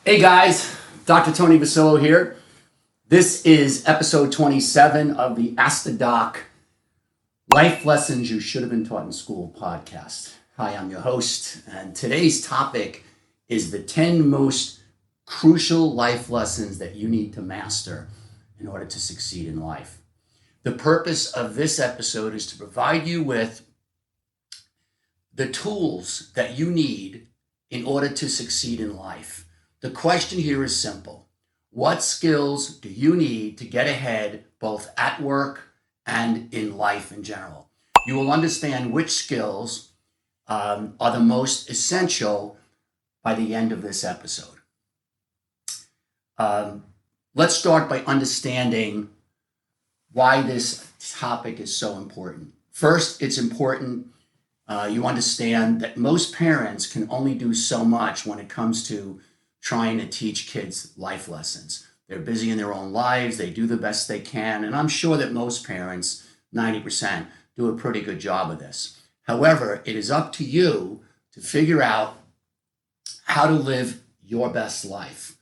Hey guys, Dr. TonyVercillo here. This is episode 27 of the Ask the Doc Life Lessons You Should Have Been Taught in School podcast. Hi, I'm your host, and today's topic is the 10 most crucial life lessons that you need to master in order to succeed in life. The purpose of this episode is to provide you with the tools that you need in order to succeed in life. The question here is simple. What skills do you need to get ahead both at work and in life in general? You will understand which skills are the most essential by the end of this episode. Let's start by understanding why this topic is so important. First, it's important you understand that most parents can only do so much when it comes to trying to teach kids life lessons. They're busy in their own lives, they do the best they can, and I'm sure that most parents, 90%, do a pretty good job of this. However, it is up to you to figure out how to live your best life.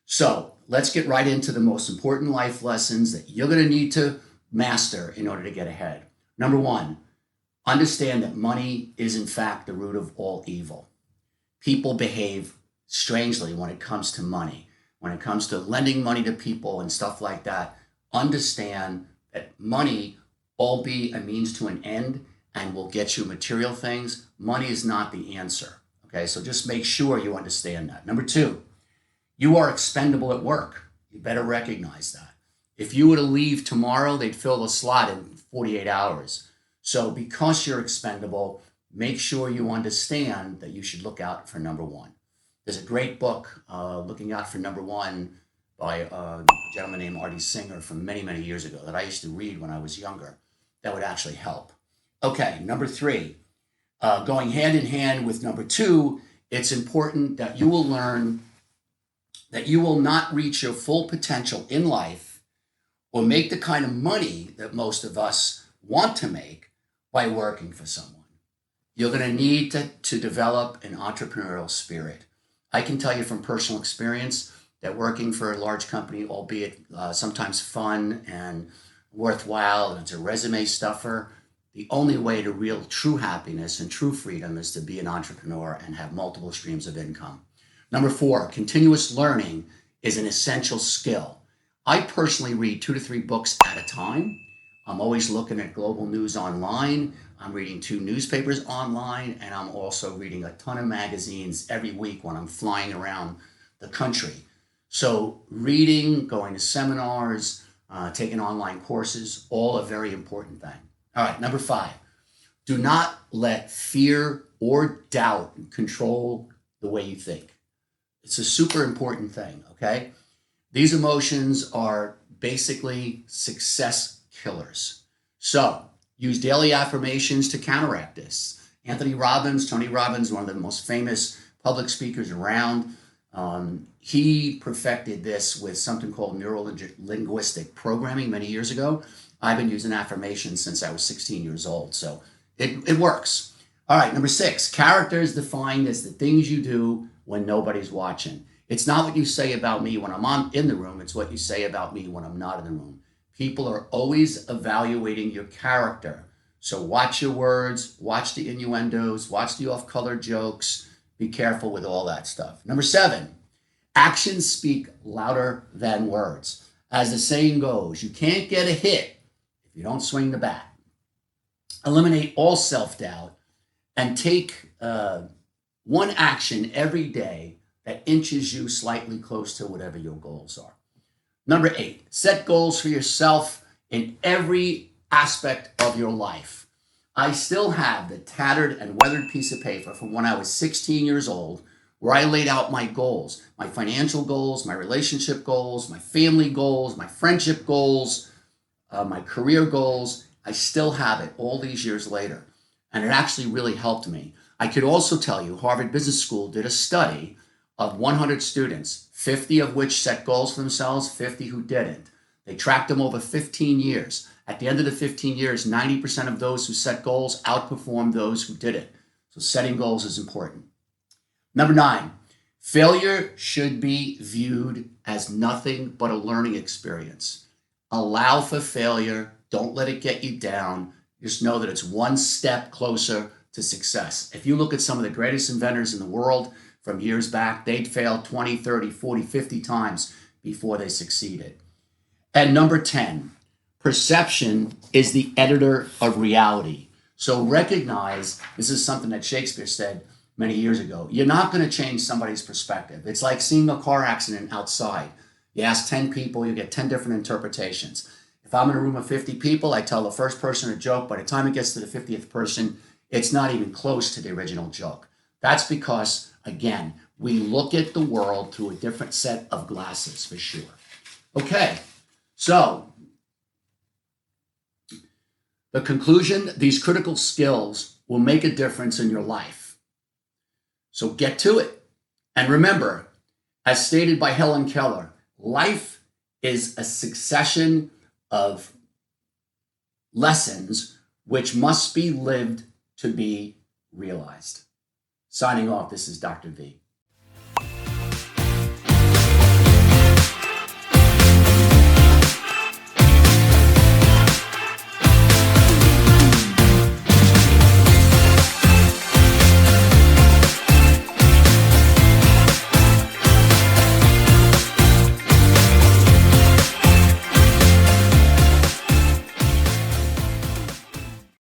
So let's get right into the most important life lessons that you're going to need to master in order to get ahead. Number one, understand that money is in fact the root of all evil. People behave strangely when it comes to money. When it comes to lending money to people and stuff like that, understand that money, albeit a means to an end and will get you material things, money is not the answer. Okay, so just make sure you understand that. Number two, you are expendable at work. You better recognize that. If you were to leave tomorrow, they'd fill the slot in 48 hours. So because you're expendable, make sure you understand that you should look out for number one. There's a great book, Looking Out for Number One, by a gentleman named Artie Singer from many, many years ago that I used to read when I was younger. That would actually help. Okay, number three, going hand in hand with number two, it's important that you will learn that you will not reach your full potential in life or make the kind of money that most of us want to make by working for someone. You're going to need to develop an entrepreneurial spirit. I can tell you from personal experience that working for a large company, albeit sometimes fun and worthwhile, and it's a resume stuffer, the only way to real true happiness and true freedom is to be an entrepreneur and have multiple streams of income. Number four, continuous learning is an essential skill. I personally read 2 to 3 books at a time. I'm always looking at global news online. I'm reading 2 newspapers online, and I'm also reading a ton of magazines every week when I'm flying around the country. So reading, going to seminars, taking online courses, all a very important thing. All right, number 5, do not let fear or doubt control the way you think. It's a super important thing, okay? These emotions are basically success killers. So use daily affirmations to counteract this. Tony Robbins, one of the most famous public speakers around, he perfected this with something called neuro-linguistic programming many years ago. I've been using affirmations since I was 16 years old, so it works. All right, number 6, character is defined as the things you do when nobody's watching. It's not what you say about me when I'm in the room, it's what you say about me when I'm not in the room. People are always evaluating your character. So watch your words, watch the innuendos, watch the off-color jokes. Be careful with all that stuff. Number 7, actions speak louder than words. As the saying goes, you can't get a hit if you don't swing the bat. Eliminate all self-doubt and take one action every day that inches you slightly close to whatever your goals are. Number 8, set goals for yourself in every aspect of your life. I still have the tattered and weathered piece of paper from when I was 16 years old where I laid out my goals, my financial goals, my relationship goals, my family goals, my friendship goals, my career goals. I still have it all these years later, and it actually really helped me. I could also tell you Harvard Business School did a study of 100 students, 50 of which set goals for themselves, 50 who didn't. They tracked them over 15 years. At the end of the 15 years, 90% of those who set goals outperformed those who didn't. So setting goals is important. Number 9, Failure should be viewed as nothing but a learning experience. Allow for failure. Don't let it get you down. Just know that it's one step closer to success. If you look at some of the greatest inventors in the world from years back, they'd fail 20, 30, 40, 50 times before they succeeded. And number 10, perception is the editor of reality. So recognize, this is something that Shakespeare said many years ago, you're not going to change somebody's perspective. It's like seeing a car accident outside. You ask 10 people, you get 10 different interpretations. If I'm in a room of 50 people, I tell the first person a joke. By the time it gets to the 50th person, it's not even close to the original joke. That's because, again, we look at the world through a different set of glasses, for sure. Okay, so the conclusion, these critical skills will make a difference in your life. So get to it. And remember, as stated by Helen Keller, life is a succession of lessons which must be lived to be realized. Signing off, this is Dr. V.